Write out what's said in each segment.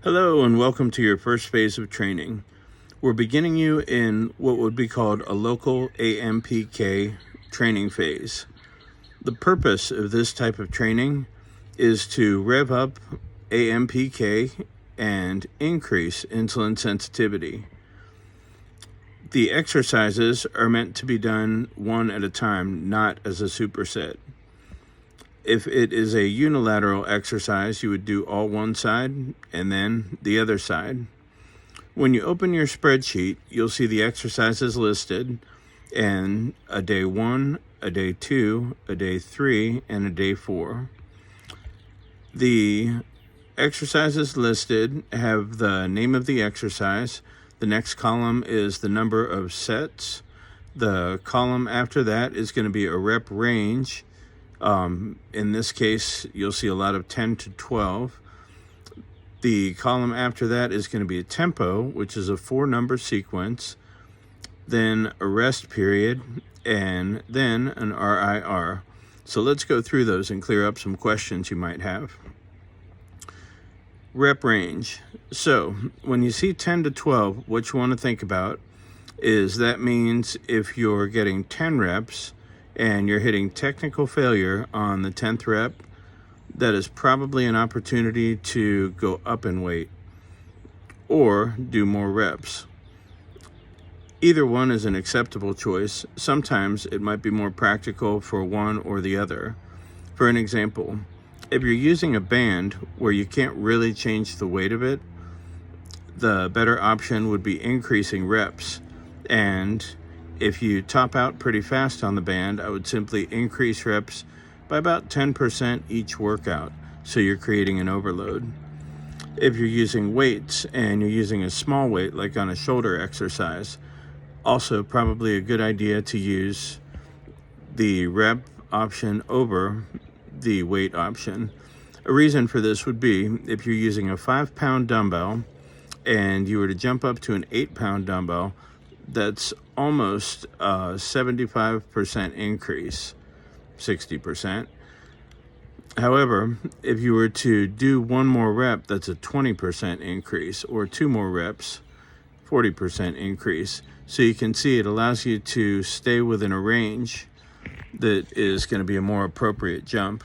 Hello and welcome to your first phase of training. We're beginning you in what would be called a local AMPK training phase. The purpose of this type of training is to rev up AMPK and increase insulin sensitivity. The exercises are meant to be done one at a time, not as a superset. If it is a unilateral exercise, you would do all one side and then the other side. When you open your spreadsheet, you'll see the exercises listed and a day 1, a day 2, a day 3, and a day 4. The exercises listed have the name of the exercise. The next column is the number of sets. The column after that is going to be a rep range. In this case, you'll see a lot of 10 to 12. The column after that is going to be a tempo, which is a 4-number sequence, then a rest period, and then an RIR. So let's go through those and clear up some questions you might have. Rep range. So when you see 10 to 12, what you want to think about is that means if you're getting 10 reps and you're hitting technical failure on the 10th rep, that is probably an opportunity to go up in weight or do more reps. Either one is an acceptable choice. Sometimes it might be more practical for one or the other. For an example, if you're using a band where you can't really change the weight of it, the better option would be increasing reps. And if you top out pretty fast on the band, I would simply increase reps by about 10% each workout, so you're creating an overload. If you're using weights and you're using a small weight, like on a shoulder exercise, also probably a good idea to use the rep option over the weight option. A reason for this would be if you're using a 5-pound dumbbell and you were to jump up to an 8-pound dumbbell, that's almost a 75% increase, 60%. However, if you were to do one more rep, that's a 20% increase, or 2 more reps, 40% increase. So you can see it allows you to stay within a range that is going to be a more appropriate jump.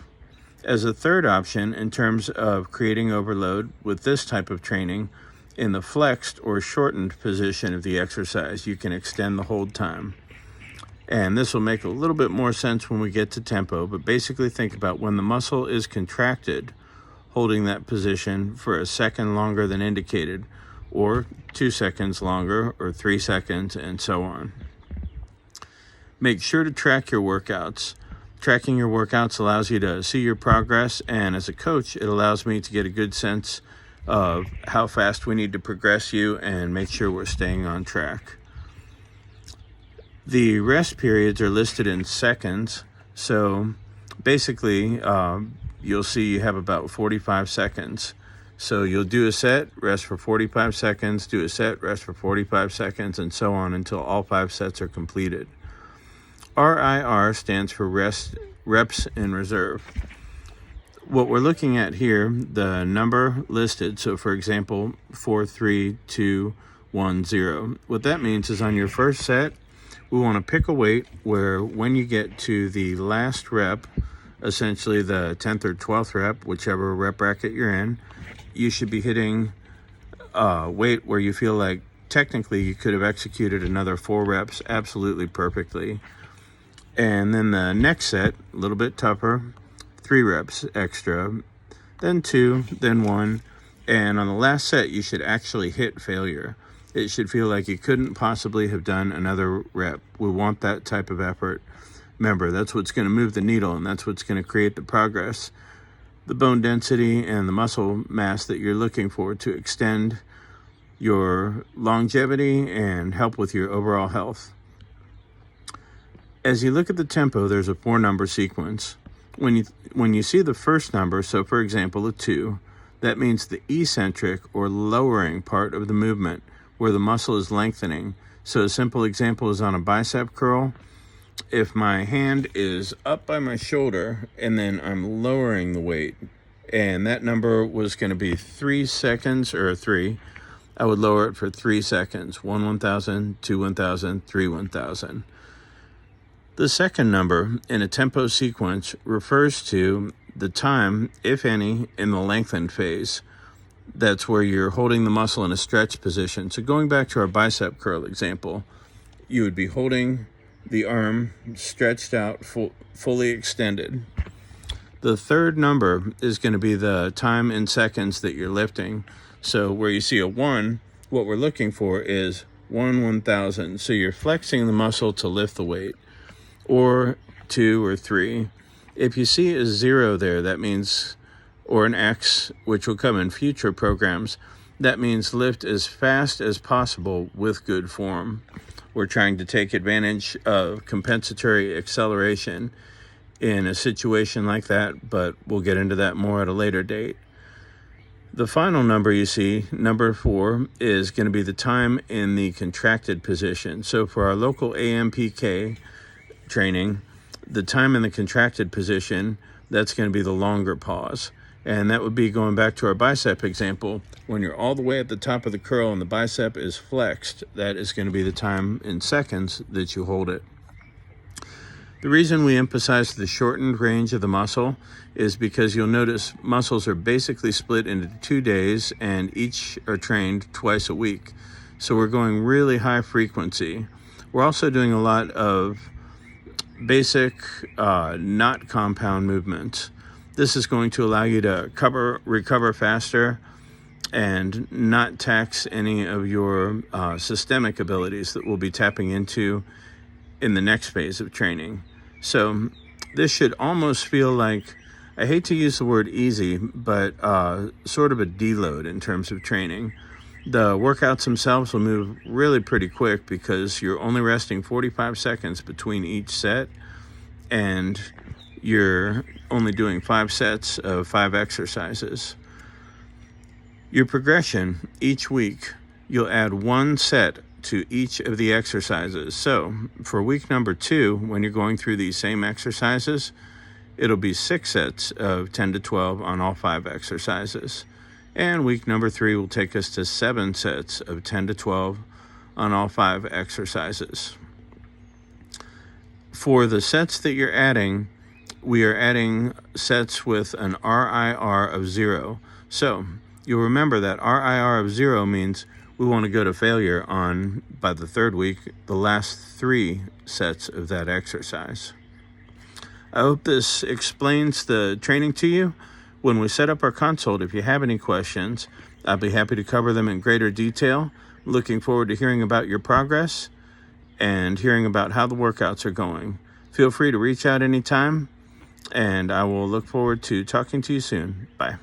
As a third option, in terms of creating overload with this type of training, in the flexed or shortened position of the exercise, you can extend the hold time. And this will make a little bit more sense when we get to tempo, but basically think about when the muscle is contracted, holding that position for a second longer than indicated, or 2 seconds longer, or 3 seconds, and so on. Make sure to track your workouts. Tracking your workouts allows you to see your progress, and as a coach, it allows me to get a good sense of how fast we need to progress you and make sure we're staying on track. The rest periods are listed in seconds, so basically you'll see you have about 45 seconds. So you'll do a set, rest for 45 seconds, do a set, rest for 45 seconds, and so on until all 5 sets are completed. RIR stands for reps in reserve. What we're looking at here, the number listed, so for example, 4, 3, 2, 1, 0. What that means is on your first set, we want to pick a weight where when you get to the last rep, essentially the 10th or 12th rep, whichever rep bracket you're in, you should be hitting a weight where you feel like technically you could have executed another 4 reps absolutely perfectly. And then the next set, a little bit tougher, 3 reps extra, then 2, then 1, and on the last set, you should actually hit failure. It should feel like you couldn't possibly have done another rep. We want that type of effort. Remember, that's what's going to move the needle, and that's what's going to create the progress, the bone density, and the muscle mass that you're looking for to extend your longevity and help with your overall health. As you look at the tempo, there's a 4-number sequence. When you see the first number, so for example, a 2, that means the eccentric or lowering part of the movement where the muscle is lengthening. So a simple example is on a bicep curl. If my hand is up by my shoulder and then I'm lowering the weight and that number was going to be 3 seconds, or 3. I would lower it for 3 seconds. 1 1,000, 2 1,000, 3 1,000. The second number in a tempo sequence refers to the time, if any, in the lengthened phase. That's where you're holding the muscle in a stretch position. So going back to our bicep curl example, you would be holding the arm stretched out, fully extended. The third number is going to be the time in seconds that you're lifting. So where you see a 1, what we're looking for is 1 1,000. So you're flexing the muscle to lift the weight, or 2 or 3. If you see a 0 there, that means, or an X, which will come in future programs, that means lift as fast as possible with good form. We're trying to take advantage of compensatory acceleration in a situation like that, but we'll get into that more at a later date. The final number you see, number 4, is going to be the time in the contracted position. So for our local AMPK training, the time in the contracted position, that's going to be the longer pause. And that would be going back to our bicep example. When you're all the way at the top of the curl and the bicep is flexed, that is going to be the time in seconds that you hold it. The reason we emphasize the shortened range of the muscle is because you'll notice muscles are basically split into 2 days, and each are trained twice a week. So we're going really high frequency. We're also doing a lot of basic, not compound movements. This is going to allow you to recover faster and not tax any of your systemic abilities that we'll be tapping into in the next phase of training. So this should almost feel like, I hate to use the word easy, but sort of a deload in terms of training. The workouts themselves will move really pretty quick because you're only resting 45 seconds between each set, and you're only doing 5 sets of 5 exercises. Your progression each week, you'll add 1 set to each of the exercises. So for week number 2, when you're going through these same exercises, it'll be 6 sets of 10 to 12 on all 5 exercises. And week number 3 will take us to 7 sets of 10 to 12 on all 5 exercises. For the sets that you're adding, we are adding sets with an RIR of 0. So you'll remember that RIR of 0 means we want to go to failure on, by the 3rd week, the last 3 sets of that exercise. I hope this explains the training to you. When we set up our consult, if you have any questions, I'll be happy to cover them in greater detail. Looking forward to hearing about your progress and hearing about how the workouts are going. Feel free to reach out anytime, and I will look forward to talking to you soon. Bye.